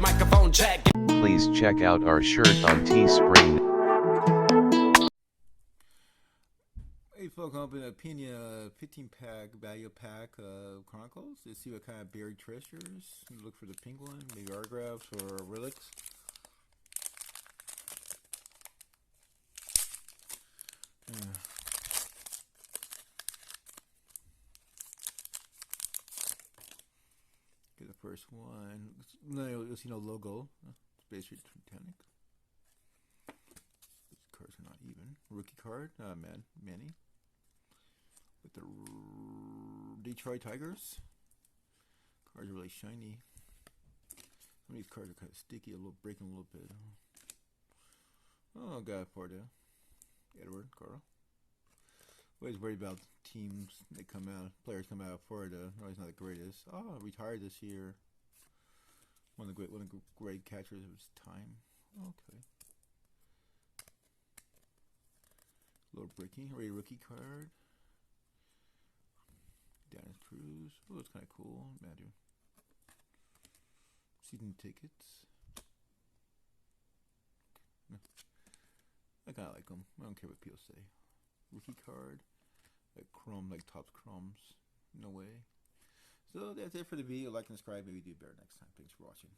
microphone check. Please check out our shirt on Tespring. Hey folks, I'm opening a Panini 15-pack value pack Chronicles. Let's see what kind of buried treasures. Look for the penguin, maybe autographs or relics. Get the first one. No, you'll see no logo. Space Titanic. These cards are not even. Rookie card, Manny. With the Detroit Tigers. Cards are really shiny. Some of these cards are kind of sticky, breaking a little bit. Oh, God, poor dude. Edward, Carl. Always worried about teams that come out, players come out of Florida. Always not the greatest. Oh, retired this year. One of the great catchers of his time. Okay. A little breaking. Rookie card. Dennis Cruz. Oh, it's kind of cool. Matthew. Season tickets. No. I kind of like them. I don't care what people say. Rookie card. Like Topps crumbs. No way. So that's it for the video. Like and subscribe. Maybe do better next time. Thanks for watching.